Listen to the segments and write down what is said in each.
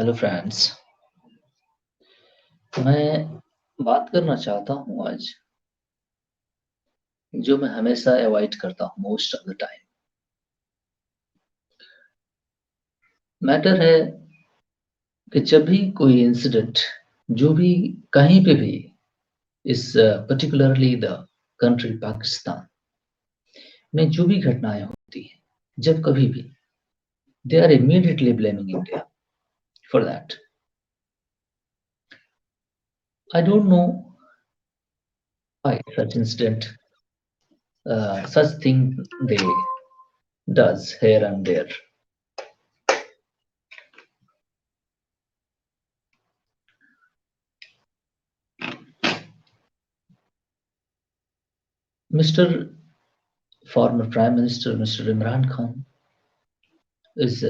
Hello friends. मैं बात करना चाहता हूँ आज, जो मैं हमेशा अवॉइड करता हूँ most of the time. Matter है कि जब भी कोई इंसिडेंट, जो भी कहीं पे भी, इस पर्टिकुलरली द कंट्री पाकिस्तान में जो भी घटनाएं होती हैं, जब कभी भी they are immediately blaming India for that. I don't know why such incident, such thing they does here and there. Mr. Former Prime Minister Mr. Imran Khan is,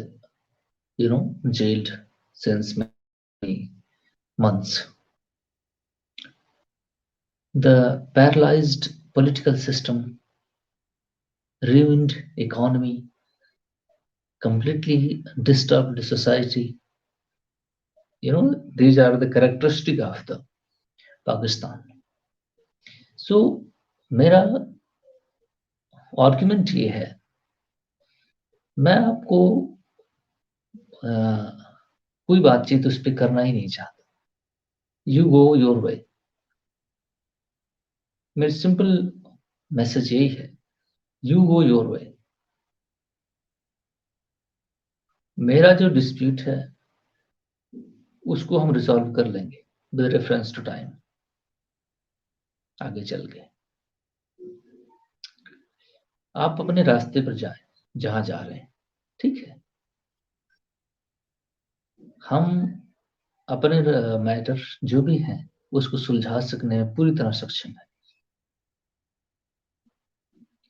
jailed since many months. The paralyzed political system, ruined economy, completely disturbed society. These are the characteristic of the Pakistan. So, मेरा argument ये है, मैं आपको कोई बातचीत उस पर करना ही नहीं चाहता। You go your way. मेरी सिंपल मैसेज यही है, यू गो योर वे। मेरा जो डिस्प्यूट है उसको हम रिजॉल्व कर लेंगे विद रेफरेंस टू टाइम आगे चल के। आप अपने रास्ते पर जाएं जहां जा रहे हैं, ठीक है। हम अपने मैटर जो भी हैं उसको सुलझा सकने में पूरी तरह सक्षम है।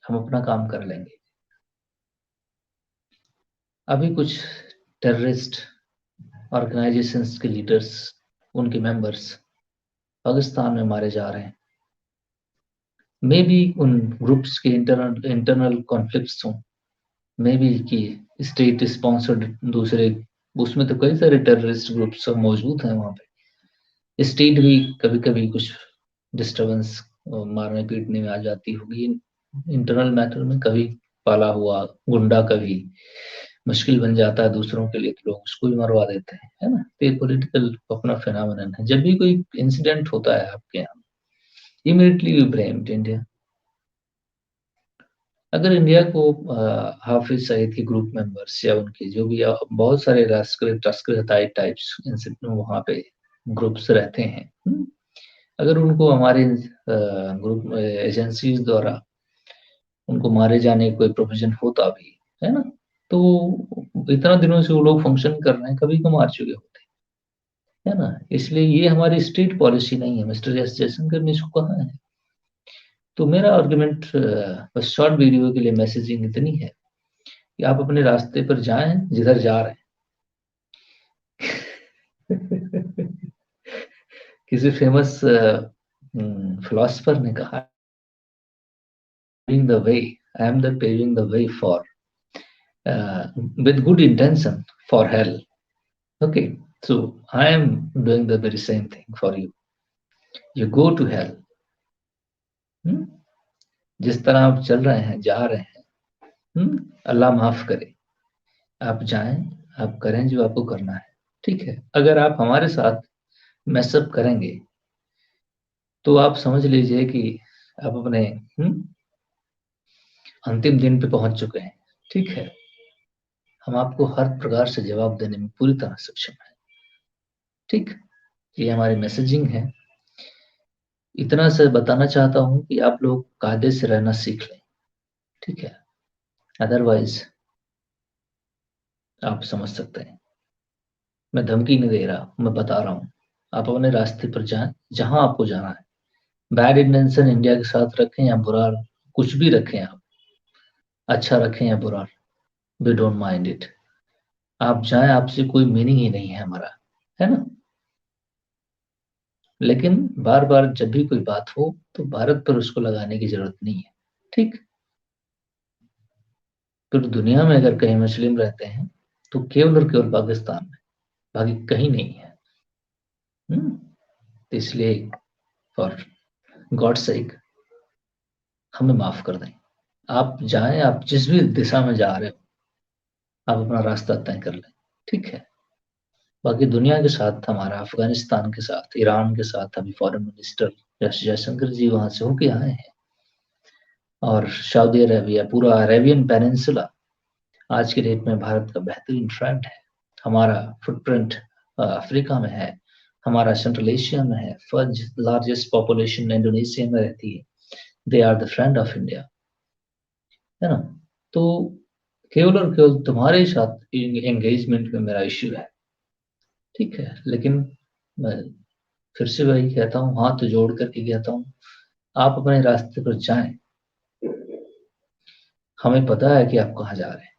हम अपना काम कर लेंगे। अभी कुछ टेररिस्ट ऑर्गेनाइजेशंस के लीडर्स, उनके मेंबर्स पाकिस्तान में मारे जा रहे हैं। मे बी उन ग्रुप्स के इंटरनल कॉन्फ्लिक्ट्स हों, मे बी कि स्टेट स्पॉन्सर्ड दूसरे, उसमें तो कई सारे टेररिस्ट ग्रुप्स मौजूद हैं वहां पे। स्टेट भी कभी कभी कुछ डिस्टरबेंस, मारने पीटने में आ जाती होगी। इंटरनल मैटर में कभी पाला हुआ गुंडा कभी मुश्किल बन जाता है दूसरों के लिए, तो लोग उसको भी मरवा देते हैं, है ना। तो ये पॉलिटिकल अपना फिनोमेनन है। जब भी कोई इंसिडेंट होता है आपके यहाँ, इमीडिएटली यू ब्लेम इंडिया। अगर इंडिया को हाफिज सईद के ग्रुप मेंबर्स या उनके जो भी बहुत सारे लश्कर टाइप्स वहां पे ग्रुप्स रहते हैं, अगर उनको हमारे ग्रुप एजेंसीज द्वारा उनको मारे जाने का कोई प्रोविजन होता भी है ना, तो इतना दिनों से वो लोग फंक्शन कर रहे हैं, कभी को मार चुके होते, है ना। इसलिए ये हमारी स्टेट पॉलिसी नहीं है। मिस्टर एस जयशंकर ने इसको कहा है। तो मेरा आर्गुमेंट, बस शॉर्ट वीडियो के लिए मैसेजिंग इतनी है कि आप अपने रास्ते पर जाएं जिधर जा रहे हैं। किसी फेमस फिलोसफर ने कहा, paving the way, I am the paving the way for with good intention for hell. Okay, so I am doing the very same thing for you. You go to hell. जिस तरह आप चल रहे हैं, जा रहे हैं, अल्लाह माफ करे, आप जाएं, आप करें जो आपको करना है, ठीक है। अगर आप हमारे साथ मैसअप करेंगे तो आप समझ लीजिए कि आप अपने अंतिम दिन पे पहुंच चुके हैं, ठीक है। हम आपको हर प्रकार से जवाब देने में पूरी तरह सक्षम है, ठीक। ये हमारी मैसेजिंग है। इतना से बताना चाहता हूं कि आप लोग कायदे से रहना सीख लें, ठीक है। अदरवाइज आप समझ सकते हैं, मैं धमकी नहीं दे रहा, मैं बता रहा हूं। आप अपने रास्ते पर जाएं जहां आपको जाना है। बैड इंटेंशन इंडिया के साथ रखें या बुरा, कुछ भी रखें आप, अच्छा रखें या बुरा, वी डोंट माइंड इट। आप जाएं, आपसे कोई मीनिंग ही नहीं है हमारा, है ना। लेकिन बार बार जब भी कोई बात हो तो भारत पर उसको लगाने की जरूरत नहीं है, ठीक। तो दुनिया में अगर कहीं मुस्लिम रहते हैं तो केवल और केवल पाकिस्तान में, बाकी कहीं नहीं है। तो इसलिए फॉर गॉड सेक हमें माफ कर दें। आप जाएं, आप जिस भी दिशा में जा रहे हो, आप अपना रास्ता तय कर लें, ठीक है। बाकी दुनिया के साथ हमारा, अफगानिस्तान के साथ, ईरान के साथ अभी फॉरेन मिनिस्टर एस जयशंकर जी वहां से होके आए हैं, और सऊदी अरेबिया, पूरा अरेबियन पेनिनसुला आज के डेट में भारत का बेहतरीन फ्रेंड है। हमारा फुटप्रिंट अफ्रीका में है, हमारा सेंट्रल एशिया में है, फर्स्ट लार्जेस्ट पॉपुलेशन इंडोनेशिया में रहती है। They are the friend of India, है ना। तो केवल और केवल तुम्हारे साथ एंगेजमेंट में मेरा इश्यू है, ठीक है। लेकिन मैं फिर से वही कहता हूँ, हाथ जोड़ करके कहता हूँ, आप अपने रास्ते पर जाएं। हमें पता है कि आप कहाँ जा रहे हैं,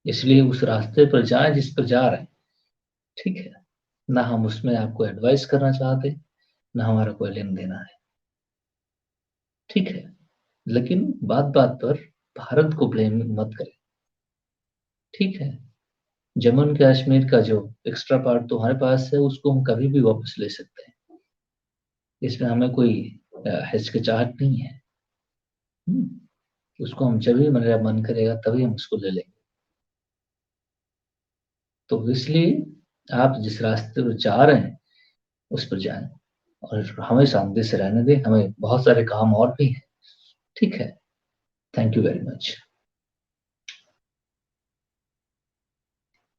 इसलिए उस रास्ते पर जाएं जिस पर जा रहे हैं, ठीक है। ना हम उसमें आपको एडवाइस करना चाहते, ना हमारा कोई लेन देना है, ठीक है। लेकिन बात बात पर भारत को ब्लेम मत करें, ठीक है। जम्मू एंड कश्मीर का जो एक्स्ट्रा पार्ट तुम्हारे पास है, उसको हम कभी भी वापस ले सकते हैं, इसमें हमें कोई हिचकिचाहट नहीं है। उसको हम जब भी मेरा मन करेगा तभी हम उसको ले लेंगे। तो इसलिए आप जिस रास्ते पर जा रहे हैं उस पर जाएं, और हमें शांति से रहने दें, हमें बहुत सारे काम और भी हैं, ठीक है। Thank you very much.